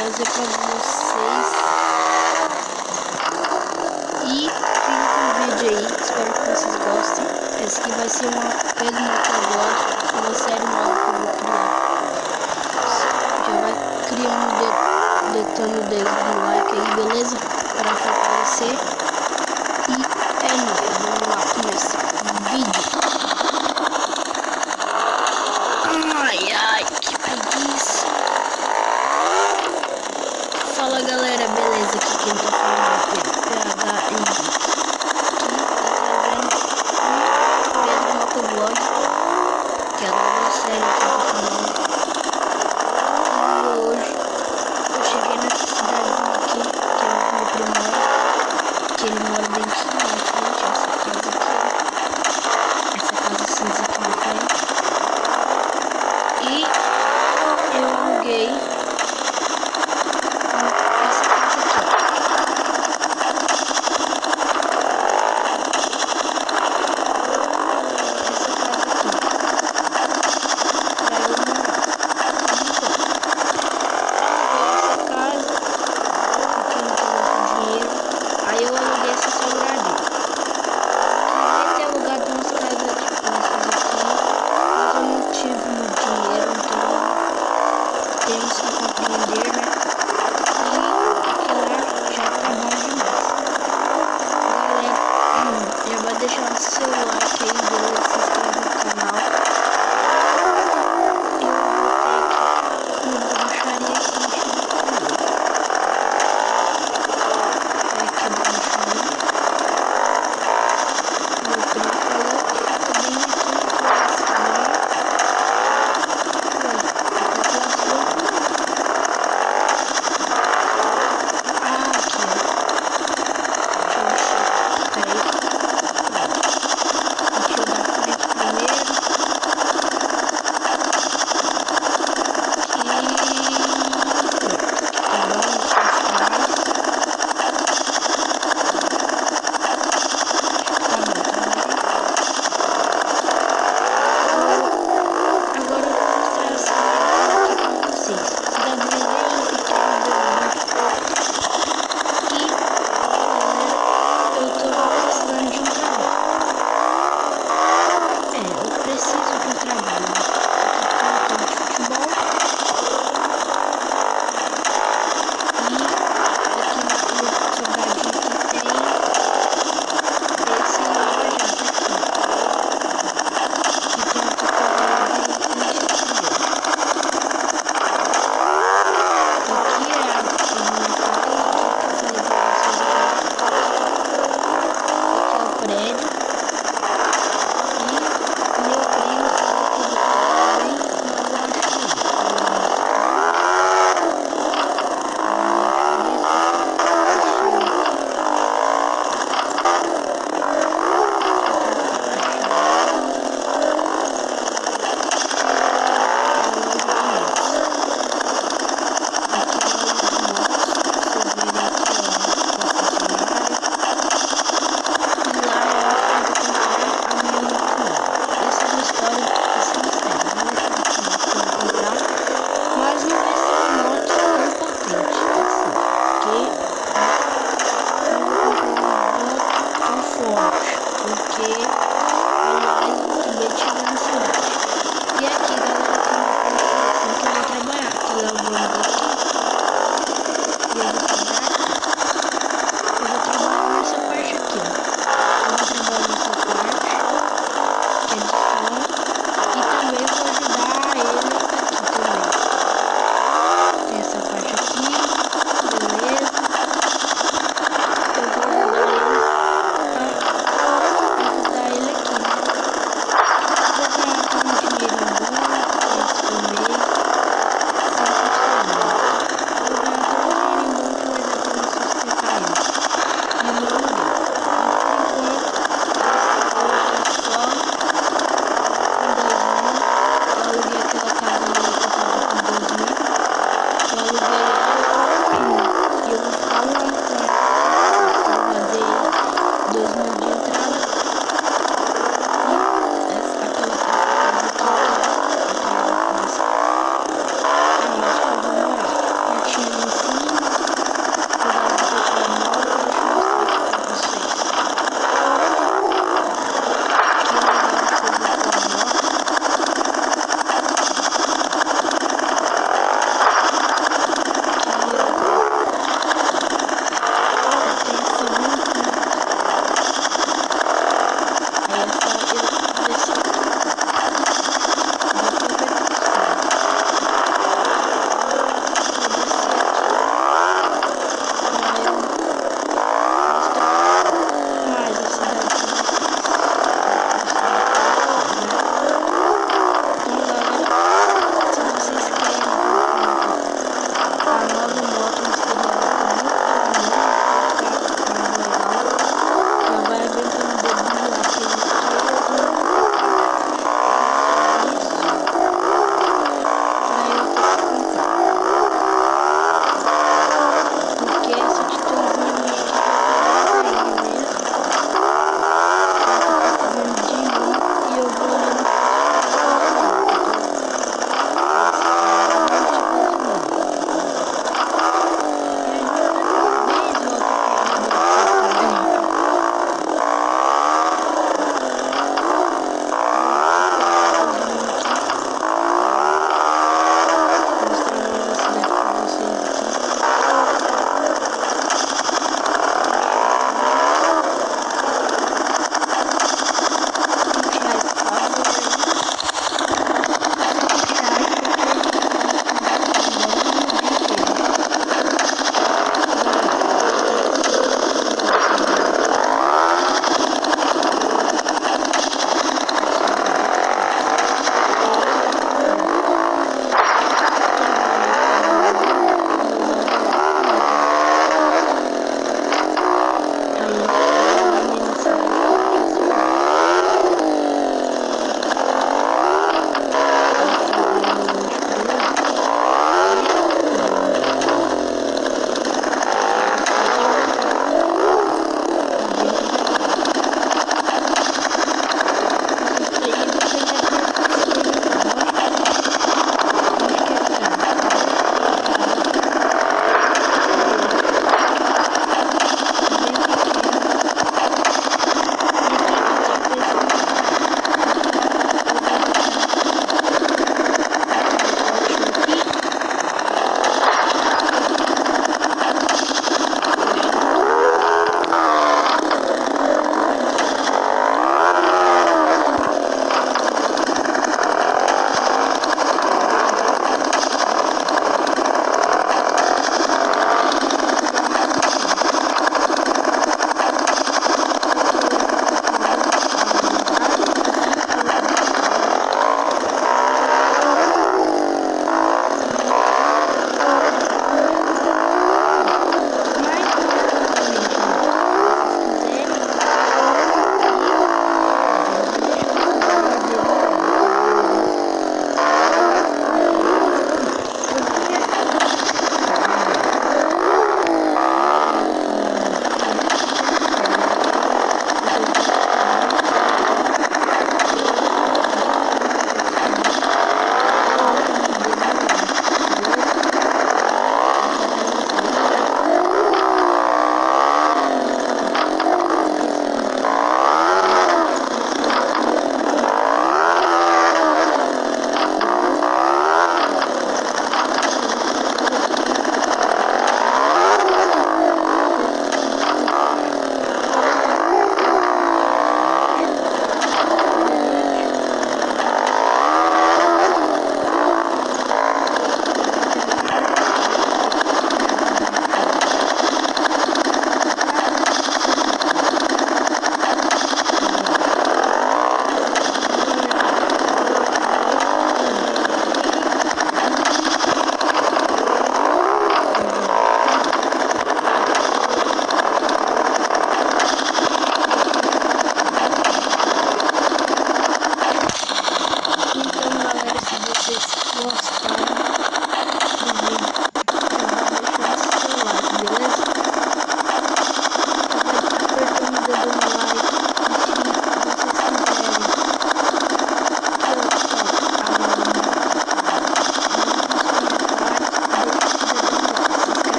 trazer pra vocês. E fica com o vídeo aí, espero que vocês gostem. Esse aqui vai ser pelo motovlog, uma série nova que eu vou criar. Já vai criando, detando o dedo no like aí, beleza? Para fortalecer. E é nóis, vamos lá começar o vídeo. Ai, que preguiça. Fala galera, beleza? Aqui quem tá falando é o PH Henrique. Pedro Motovlog, que é a nova série aqui do canal. E hoje eu cheguei nessa cidadezinha aqui, que é o meu primo mora, que ele mora bem aqui na frente, essa casa aqui, essa casa cinza aqui na frente. E eu aluguei essa casa aqui, temos que compreender, né? E aqui lá já tá bom demais. Galera, já vai deixando seu like aí, beleza? Se inscreve no canal. Eu vou ter que ir na baixaria aqui. Aqui na baixaria. Meu primo falou que fica bem aqui na cidade. Porque aliás eu acabei de chegar na cidade. E aqui galera, tem uma profissão que eu vou trabalhar, que é o dono daqui. E eu vou trabalhar aqui. Eu vou trabalhar nessa parte aqui, ó. Eu vou trabalhar nessa parte, que é de som. E também vou ajudar ele aqui também. Tem essa parte aqui, beleza. Eu vou ajudar ele. Eu aluguei aquela casa onde eu tava com 2.000. Eu aluguei